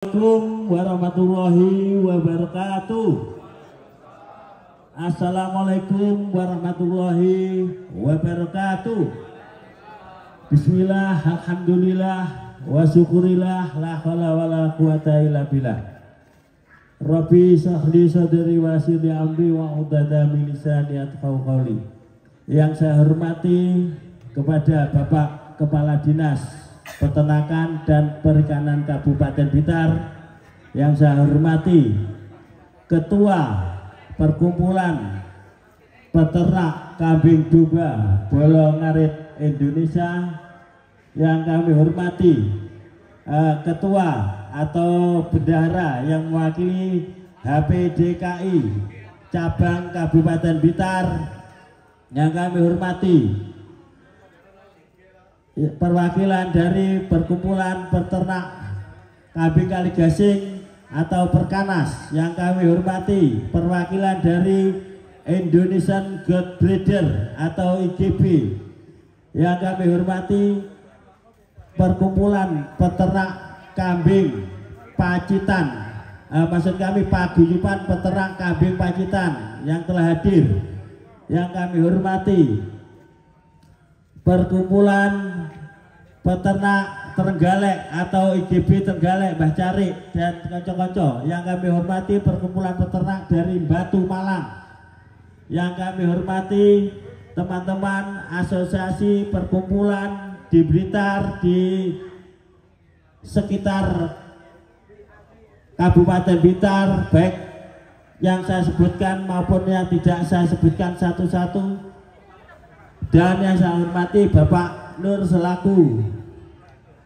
Assalamualaikum warahmatullahi wabarakatuh. Assalamualaikum warahmatullahi wabarakatuh. Bismillah, alhamdulillah, wa syukurillah, la haula wala quwata illa billah. Rabbi sahli sadri wa yassirli amri wa udada min lisani yafqahu qawli. Yang saya hormati kepada Bapak Kepala Dinas Peternakan dan Perikanan Kabupaten Blitar, yang saya hormati Ketua Perkumpulan Peternak Kambing Domba Bolongarit Indonesia, yang kami hormati Ketua atau Bendahara yang mewakili HPDKI Cabang Kabupaten Blitar, yang kami hormati perwakilan dari Perkumpulan Peternak Kambing Kaligasing atau Perkanas, yang kami hormati perwakilan dari Indonesian Goat Breeder atau IGB, yang kami hormati Perkumpulan Peternak Kambing Pacitan, maksud kami Paguyuban Peternak Kambing Pacitan yang telah hadir, yang kami hormati Perkumpulan Peternak Trenggalek atau IGB Trenggalek Mbah Cari dan konco-konco, yang kami hormati Perkumpulan Peternak dari Batu Malang, yang kami hormati teman-teman asosiasi perkumpulan di Blitar, di sekitar Kabupaten Blitar, baik yang saya sebutkan maupun yang tidak saya sebutkan satu-satu. Dan yang saya hormati Bapak Nur selaku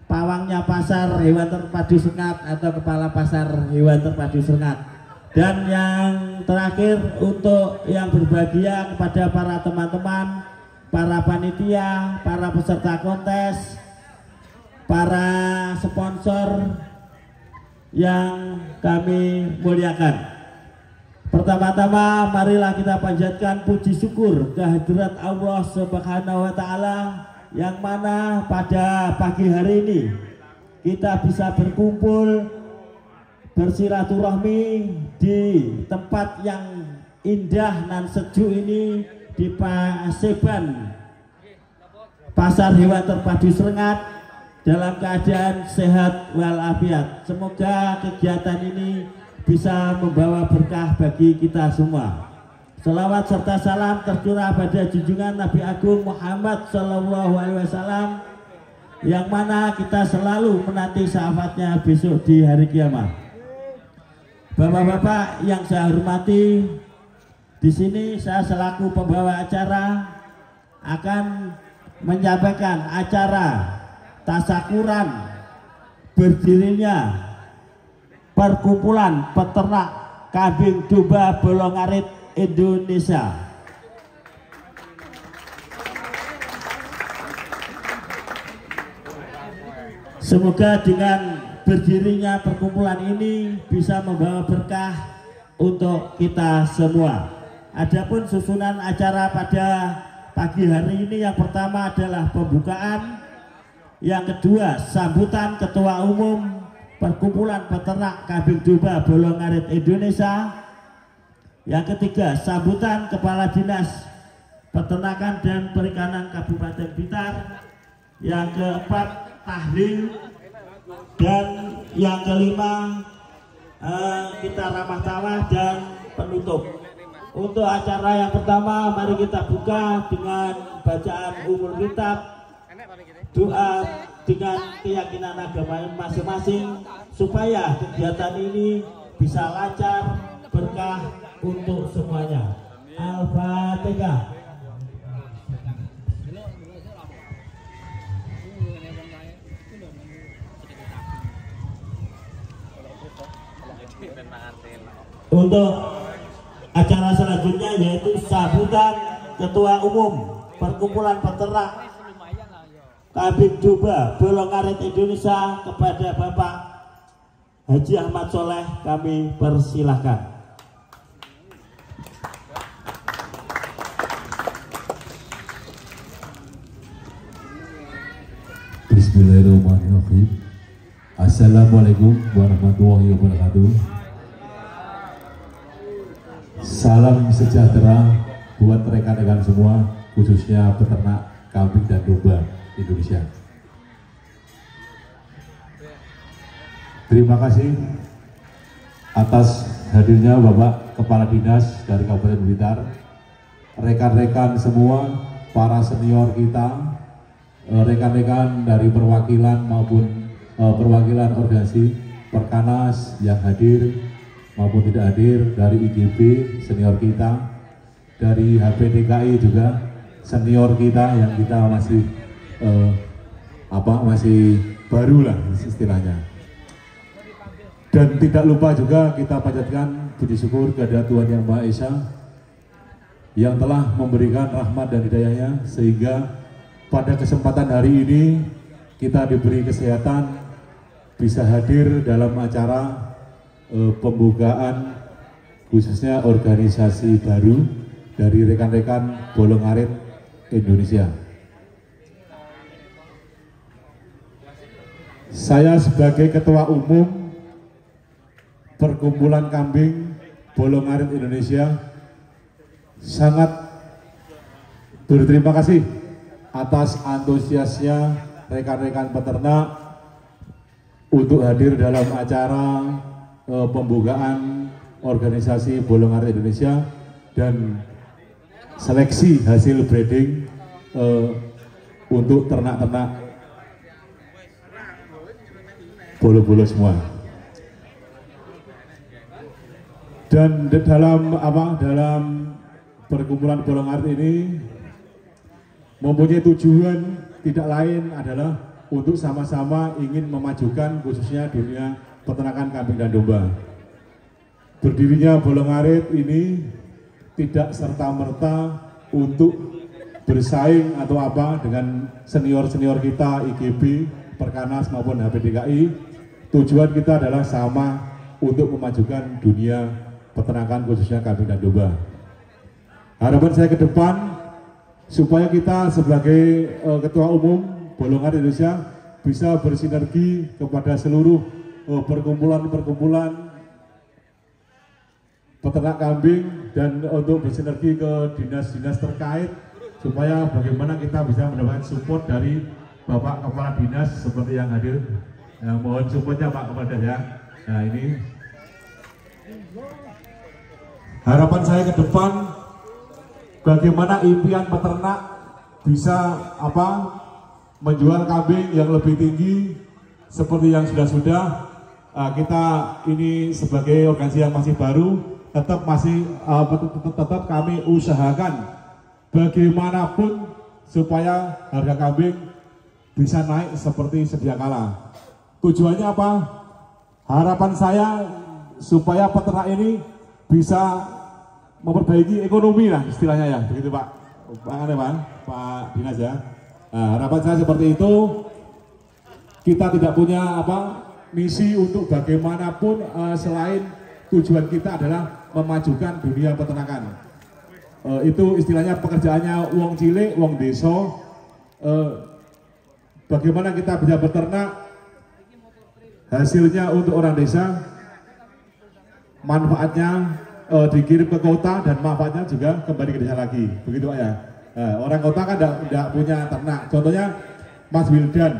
pawangnya Pasar Hewan Terpadu Sengat atau Kepala Pasar Hewan Terpadu Sengat. Dan yang terakhir untuk yang berbahagia kepada para teman-teman, para panitia, para peserta kontes, para sponsor yang kami muliakan. Pertama-tama marilah kita panjatkan puji syukur kehadirat Allah Subhanahu wa Ta'ala, yang mana pada pagi hari ini kita bisa berkumpul bersilaturahmi di tempat yang indah dan sejuk ini, di Paseban Pasar Hewan Terpadu Sengat, dalam keadaan sehat walafiat. Semoga kegiatan ini bisa membawa berkah bagi kita semua. Selawat serta salam tercurah pada junjungan Nabi Agung Muhammad SAW, yang mana kita selalu menanti syafaatnya besok di hari kiamat. Bapak-bapak yang saya hormati, di sini saya selaku pembawa acara akan menyampaikan acara tasakuran berdirinya Perkumpulan Peternak Kambing Domba Bolongarit Indonesia. Semoga dengan berdirinya perkumpulan ini bisa membawa berkah untuk kita semua. Adapun susunan acara pada pagi hari ini, yang pertama adalah pembukaan, yang kedua sambutan Ketua Umum Perkumpulan Peternak Kambing Domba Bolongarit Indonesia, yang ketiga sambutan Kepala Dinas Peternakan dan Perikanan Kabupaten Blitar, yang keempat tahlil, dan yang kelima kita ramah tamah dan penutup. Untuk acara yang pertama, mari kita buka dengan bacaan umul kitab, doa dengan keyakinan agama masing-masing, supaya kegiatan ini bisa lancar, berkah untuk semuanya. Al-Fatihah. Untuk acara selanjutnya yaitu sambutan Ketua Umum Perkumpulan Peternak Kambing Domba Bolongarit Indonesia kepada Bapak Haji Ahmad Soleh, kami persilahkan. Bismillahirrahmanirrahim. Assalamualaikum warahmatullahi wabarakatuh. Salam sejahtera buat rekan-rekan semua, khususnya peternak kambing dan domba Indonesia. Terima kasih atas hadirnya Bapak Kepala Dinas dari Kabupaten Blitar, rekan-rekan semua, para senior kita, rekan-rekan dari perwakilan maupun perwakilan organisasi Perkanas yang hadir maupun tidak hadir, dari IGB senior kita, dari HPDKI juga senior kita yang kita masih masih baru lah istilahnya. Dan tidak lupa juga kita panjatkan puji syukur kepada Tuhan Yang Maha Esa yang telah memberikan rahmat dan hidayahnya sehingga pada kesempatan hari ini kita diberi kesehatan bisa hadir dalam acara pembukaan khususnya organisasi baru dari rekan-rekan Bolong Arit Indonesia. Saya sebagai Ketua Umum Perkumpulan Kambing Bolong Arit Indonesia sangat berterima kasih atas antusiasnya rekan-rekan peternak untuk hadir dalam acara pembukaan organisasi Bolong Arit Indonesia dan seleksi hasil breeding untuk ternak-ternak bolo-bolo semua. Dan dalam perkumpulan Bolong Arit ini mempunyai tujuan tidak lain adalah untuk sama-sama ingin memajukan khususnya dunia peternakan kambing dan domba. Berdirinya Bolong Arit ini tidak serta-merta untuk bersaing atau apa dengan senior-senior kita IGB, Perkanas maupun HPDKI. Tujuan kita adalah sama untuk memajukan dunia peternakan khususnya kambing dan domba. Harapan saya ke depan supaya kita sebagai Ketua Umum Bolong Arit Indonesia bisa bersinergi kepada seluruh perkumpulan-perkumpulan peternak kambing dan untuk bersinergi ke dinas-dinas terkait supaya bagaimana kita bisa mendapatkan support dari Bapak Kepala Dinas seperti yang hadir. Mohon supportnya Pak Kepala Dinas ya. Nah ini harapan saya ke depan, bagaimana impian peternak bisa menjual kambing yang lebih tinggi seperti yang sudah-sudah. Kita ini sebagai organisasi yang masih baru tetap kami usahakan bagaimanapun supaya harga kambing bisa naik seperti sedia kala. Tujuannya apa? Harapan saya supaya peternak ini bisa memperbaiki ekonomi lah istilahnya ya, begitu Pak Dinas ya. Nah, harapan saya seperti itu. Kita tidak punya misi untuk bagaimanapun selain tujuan kita adalah memajukan dunia peternakan. Itu istilahnya pekerjaannya wong cilik, wong desa. Bagaimana kita bisa beternak, hasilnya untuk orang desa, manfaatnya dikirim ke kota dan manfaatnya juga kembali ke desa lagi, begitu Pak ya. Orang kota kan tidak punya ternak. Contohnya Mas Wildan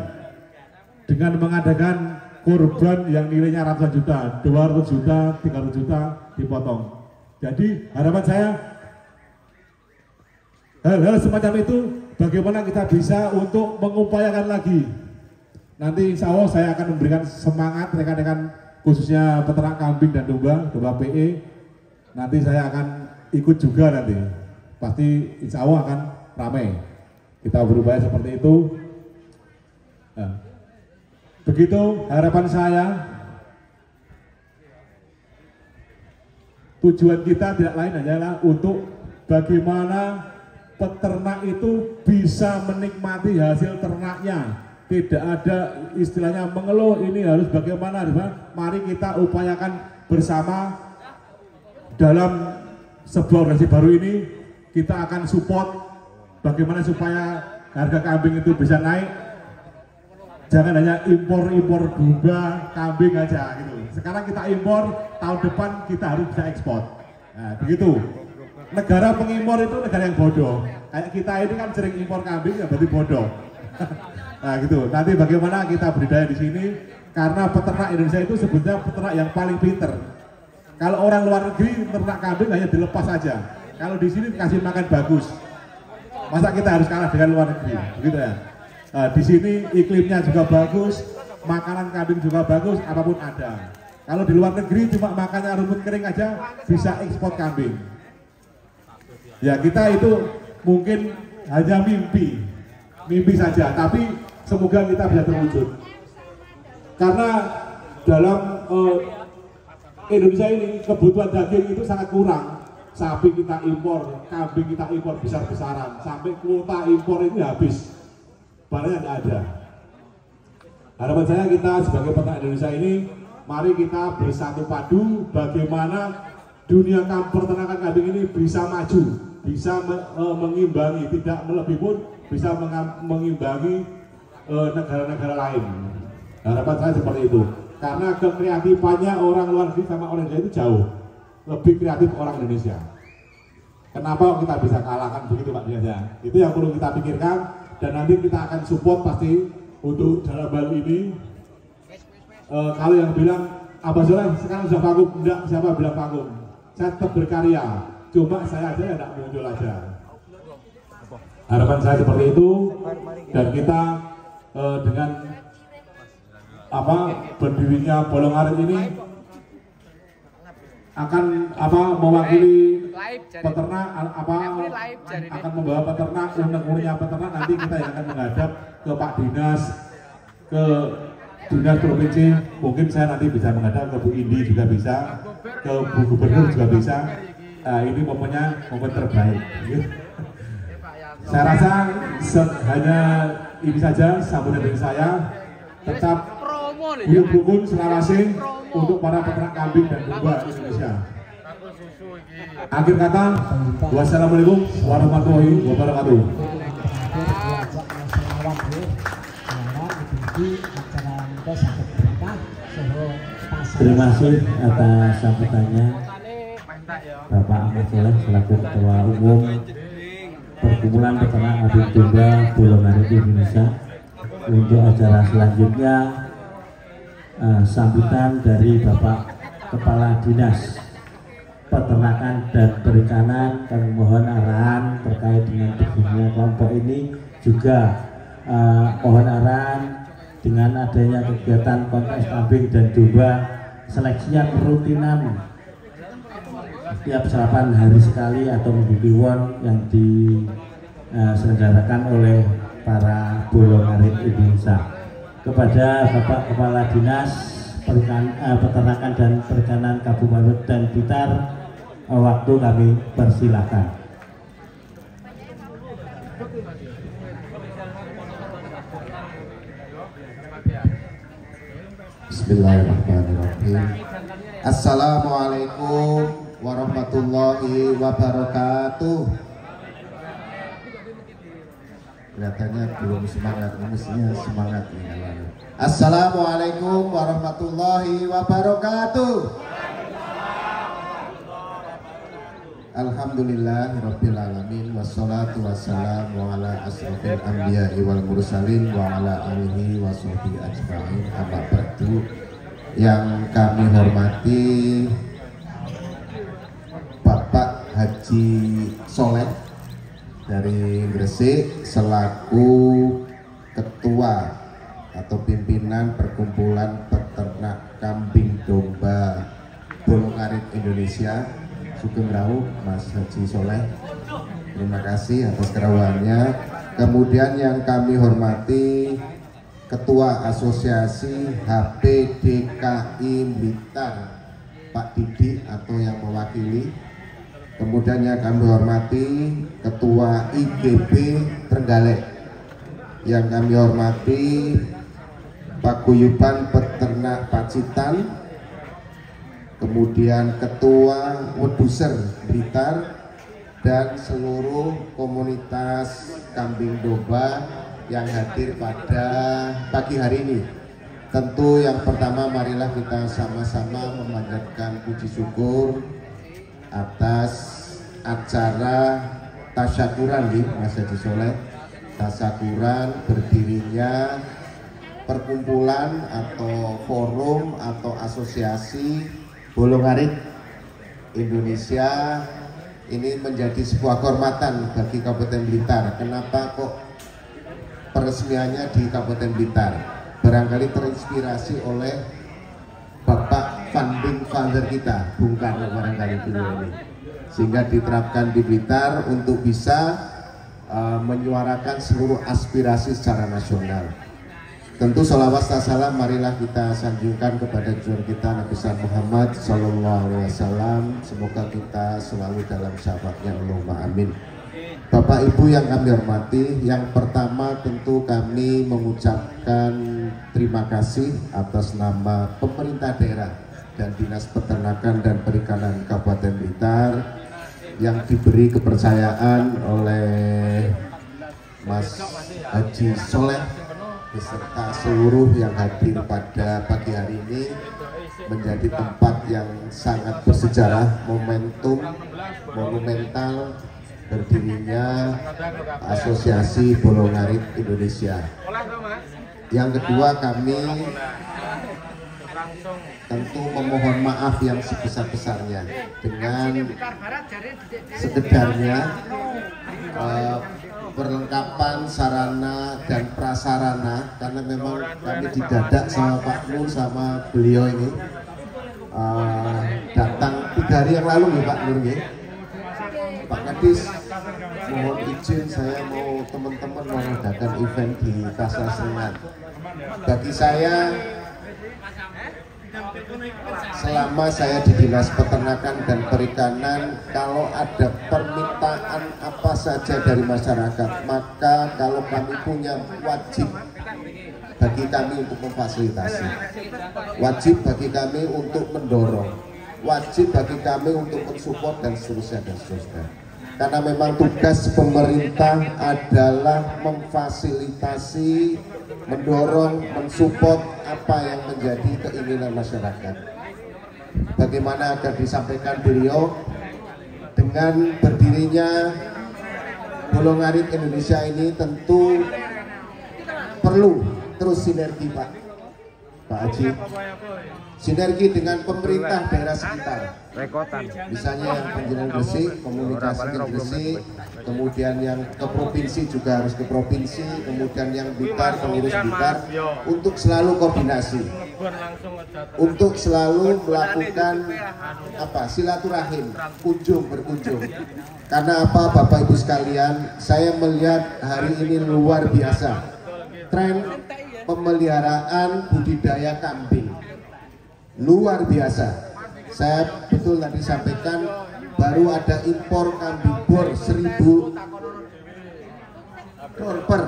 dengan mengadakan kurban yang nilainya ratusan juta, 200 juta, 300 juta dipotong. Jadi harapan saya hal-hal semacam itu bagaimana kita bisa untuk mengupayakan lagi. Nanti insya Allah saya akan memberikan semangat rekan-rekan khususnya peternak kambing dan domba PE. Nanti saya akan ikut juga nanti. Pasti insya Allah akan ramai. Kita berupaya seperti itu. Nah, begitu harapan saya. Tujuan kita tidak lain hanyalah untuk bagaimana peternak itu bisa menikmati hasil ternaknya. Tidak ada istilahnya mengeluh, ini harus bagaimana. Mari kita upayakan bersama dalam sebuah organisasi baru ini. Kita akan support bagaimana supaya harga kambing itu bisa naik. jangan hanya impor domba, kambing aja gitu. Sekarang kita impor, tahun depan kita harus bisa ekspor. Nah, begitu. Negara pengimpor itu negara yang bodoh. Kayak kita ini kan sering impor kambing, ya berarti bodoh. Nah gitu. Nanti bagaimana kita budidaya di sini? Karena peternak Indonesia itu sebetulnya peternak yang paling pinter. Kalau orang luar negeri ternak kambing hanya dilepas saja. Kalau di sini dikasih makan bagus. Masa kita harus kalah dengan luar negeri? Begitu ya. Nah, di sini iklimnya juga bagus, makanan kambing juga bagus, apapun ada. Kalau di luar negeri cuma makannya rumput kering aja bisa ekspor kambing. Ya kita itu mungkin hanya mimpi saja, tapi semoga kita bisa terwujud. Karena dalam Indonesia ini kebutuhan daging itu sangat kurang. Sapi kita impor, kambing kita impor besar-besaran, sampai kuota impor ini habis, barangnya tidak ada. Harapan saya kita sebagai peternak Indonesia ini, mari kita bersatu padu bagaimana dunia peternakan kambing ini bisa maju, bisa mengimbangi, tidak melebihi pun bisa mengimbangi negara-negara lain. Harapan saya seperti itu. Karena kekreatifannya orang luar negeri sama orang Indonesia itu jauh lebih kreatif orang Indonesia. Kenapa kita bisa kalahkan begitu Pak Dias? Itu yang perlu kita pikirkan, dan nanti kita akan support pasti untuk dalam hal ini. Kalau yang bilang Abah Soleh sekarang sudah vakum, enggak, siapa bilang vakum? Saya tetap berkarya, cuma saya aja yang tidak muncul aja. Harapan saya seperti itu, dan kita dengan berdirinya Bolongarit ini akan mewakili peternak, akan membawa peternak, unek-uneknya peternak. Nanti kita yang akan menghadap ke Pak Dinas, ke Dinas Provinsi, mungkin saya nanti bisa menghadap ke Bu Indi juga bisa, ke Bu Gubernur juga bisa. Ini momennya momen terbaik. Saya rasa hanya ini saja sambutan dari saya. Tetap rukun selawase untuk para peternak kambing dan domba Indonesia. Akhir kata, wassalamualaikum warahmatullahi wabarakatuh. Terima kasih atas sambutannya Bapak Ahmad Soleh selaku Ketua Umum Perkumpulan Peternak Kambing Domba Bolongarit Indonesia. Untuk acara selanjutnya sambutan dari Bapak Kepala Dinas Peternakan dan Perikanan. Kami mohon arahan terkait dengan berdirinya kelompok ini, juga mohon arahan dengan adanya kegiatan kontes kambing dan domba, seleksian rutinan setiap 8 hari sekali atau minggu kliwon yang diselenggarakan oleh para Bolongarit Indonesia. Kepada Bapak Kepala Dinas Peternakan dan Perikanan Kabupaten dan Blitar, waktu kami persilakan. Bismillahirrahmanirrahim. Assalamualaikum warahmatullahi wabarakatuh. Kelihatannya belum semangat, mestinya semangat nih. Assalamualaikum warahmatullahi wabarakatuh. Alhamdulillahirabbil alamin, wassalatu wassalamu ala asrofil anbiya'i wal mursalin wa ala alihi wa sahbihi ajma'in. Amma ba'du. Yang kami hormati Bapak Haji Soleh dari Gresik selaku Ketua atau Pimpinan Perkumpulan Peternak Kambing Domba Bolongarit Indonesia. Sugeng Rawuh Mas Haji Soleh, terima kasih atas kerawaannya. Kemudian yang kami hormati Ketua Asosiasi HPDKI Blitar Pak Didi atau yang mewakili. Kemudian yang kami hormati Ketua IGB Trenggalek, yang kami hormati Paguyuban Peternak Pacitan, kemudian Ketua Weduser Blitar, dan seluruh komunitas kambing domba yang hadir pada pagi hari ini. Tentu yang pertama marilah kita sama-sama memanjatkan puji syukur atas acara tasyakuran nih Mas Haji Soleh. Tasyakuran berdirinya perkumpulan atau forum atau asosiasi Bolongarit Indonesia ini menjadi sebuah kehormatan bagi Kabupaten Blitar. Kenapa kok peresmiannya di Kabupaten Blitar? Barangkali terinspirasi oleh Bapak founding father kita, Bung Karno barangkali dulu ini, sehingga diterapkan di Blitar untuk bisa menyuarakan seluruh aspirasi secara nasional. Tentu sholawat dan salam marilah kita sanjungkan kepada junjungan kita Nabi Muhammad SAW. Semoga kita selalu dalam syafaatnya, Allahumma amin. Bapak Ibu yang kami hormati, yang pertama tentu kami mengucapkan terima kasih atas nama pemerintah daerah dan Dinas Peternakan dan Perikanan Kabupaten Blitar yang diberi kepercayaan oleh Mas Haji Soleh beserta seluruh yang hadir pada pagi hari ini, menjadi tempat yang sangat bersejarah, monumental berdirinya Asosiasi Bolongarit Indonesia. Yang kedua, kami tentu memohon maaf yang sebesar-besarnya dengan sekedarnya perlengkapan sarana dan prasarana, karena memang kami didadak sama Pak Nur sama beliau ini datang 3 hari yang lalu ya Pak Nur ya. Pak Kadis, mohon izin saya mau teman-teman mengadakan event di Pasar Senen. Bagi saya, selama saya di Dinas Peternakan dan Perikanan, kalau ada permintaan apa saja dari masyarakat, maka kalau kami punya wajib bagi kami untuk memfasilitasi, wajib bagi kami untuk mendorong, wajib bagi kami untuk mensupport dan seterusnya dan seterusnya. Karena memang tugas pemerintah adalah memfasilitasi, mendorong, mensupport apa yang menjadi keinginan masyarakat. Bagaimana agar disampaikan beliau, dengan berdirinya Bolongarit Indonesia ini tentu perlu terus sinergi Pak Haji, sinergi dengan pemerintah daerah sekitar. Misalnya yang Panjenengan Gresik, komunikasi ke Gresik, kemudian yang ke provinsi juga harus ke provinsi, kemudian yang Blitar, pengurus Blitar, untuk selalu koordinasi, untuk selalu melakukan silaturahim, berkunjung. Karena apa Bapak Ibu sekalian, saya melihat hari ini luar biasa tren pemeliharaan budidaya kambing, luar biasa. Saya betul tadi sampaikan, baru ada impor kambing bor 1.000 per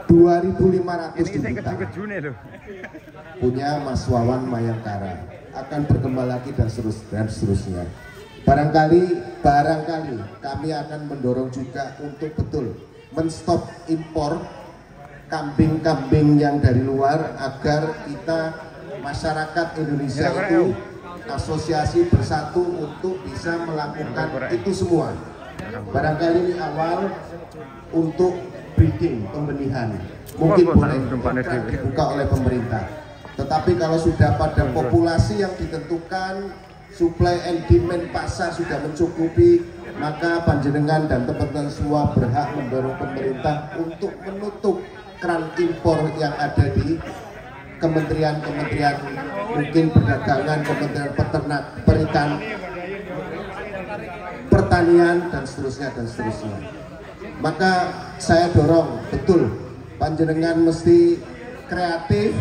2.500 juta. Punya Mas Wawan Mayangkara, akan berkembang lagi dan seterusnya. Barangkali kami akan mendorong juga untuk betul menstop impor kambing-kambing yang dari luar, agar kita masyarakat Indonesia itu asosiasi bersatu untuk bisa melakukan itu semua. Barangkali ini awal untuk breeding, pembenihan, mungkin boleh dibuka oleh pemerintah. Tetapi kalau sudah pada populasi yang ditentukan, supply and demand pasar sudah mencukupi, maka panjenengan dan teman-teman semua berhak mendorong pemerintah untuk menutup keran impor yang ada di kementerian-kementerian, mungkin perdagangan, kementerian pertanian dan seterusnya. Maka saya dorong betul panjenengan mesti kreatif,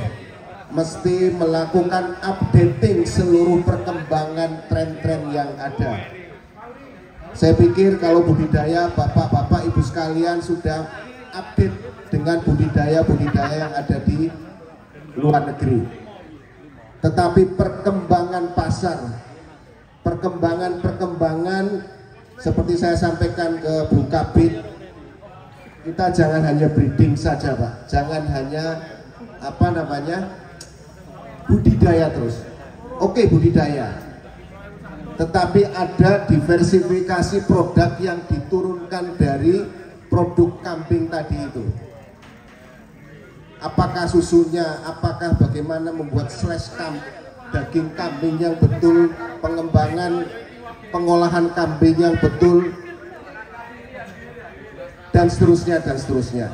mesti melakukan updating seluruh perkembangan tren-tren yang ada. Saya pikir kalau budidaya, bapak-bapak, ibu sekalian sudah update dengan budidaya yang ada di luar negeri. Tetapi perkembangan pasar, perkembangan seperti saya sampaikan ke Bung Kabit, kita jangan hanya breeding saja Pak, jangan hanya apa namanya budidaya terus. Oke, budidaya, tetapi ada diversifikasi produk yang diturunkan dari produk kambing tadi itu. Apakah susunya, apakah bagaimana membuat daging kambing yang betul, pengembangan pengolahan kambing yang betul, dan seterusnya dan seterusnya.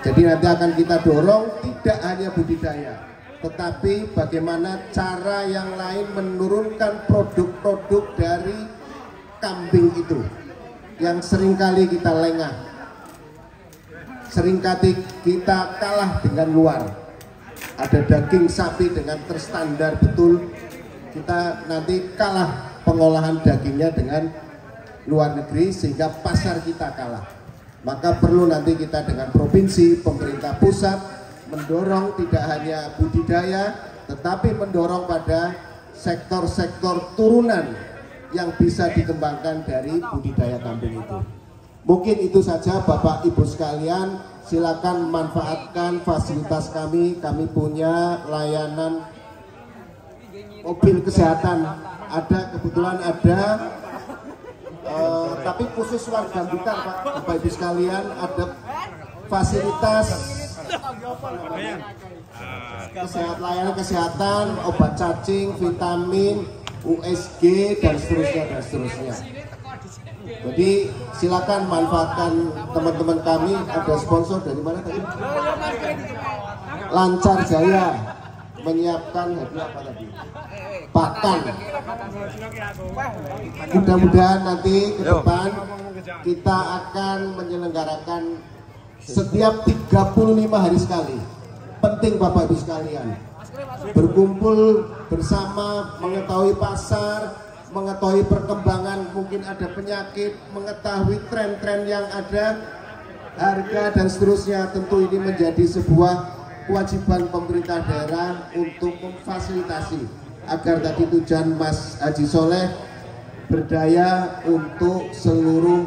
Jadi nanti akan kita dorong tidak hanya budidaya, tetapi bagaimana cara yang lain menurunkan produk-produk dari kambing itu yang seringkali kita lengah, seringkali kita kalah dengan luar. Ada daging sapi dengan terstandar betul, kita nanti kalah pengolahan dagingnya dengan luar negeri sehingga pasar kita kalah. Maka perlu nanti kita dengan provinsi, pemerintah pusat mendorong tidak hanya budidaya, tetapi mendorong pada sektor-sektor turunan yang bisa dikembangkan dari budidaya kambing itu. Mungkin itu saja Bapak Ibu sekalian, silakan manfaatkan fasilitas kami. Kami punya layanan mobil kesehatan, kebetulan ada, tapi khusus warga Blitar Pak, Bapak Ibu sekalian, ada fasilitas layanan kesehatan, obat cacing, vitamin, USG dan seterusnya. Jadi silakan manfaatkan teman-teman kami. Ada sponsor dari mana tadi? Lancar Jaya menyiapkan hadiah apa tadi? Pakan. Mudah-mudahan nanti ke depan kita akan menyelenggarakan setiap 35 hari sekali. Penting Bapak Ibu sekalian, berkumpul bersama, mengetahui pasar, mengetahui perkembangan, mungkin ada penyakit, mengetahui tren-tren yang ada, harga dan seterusnya. Tentu ini menjadi sebuah kewajiban pemerintah daerah untuk memfasilitasi agar tadi tujuan Mas Haji Soleh berdaya untuk seluruh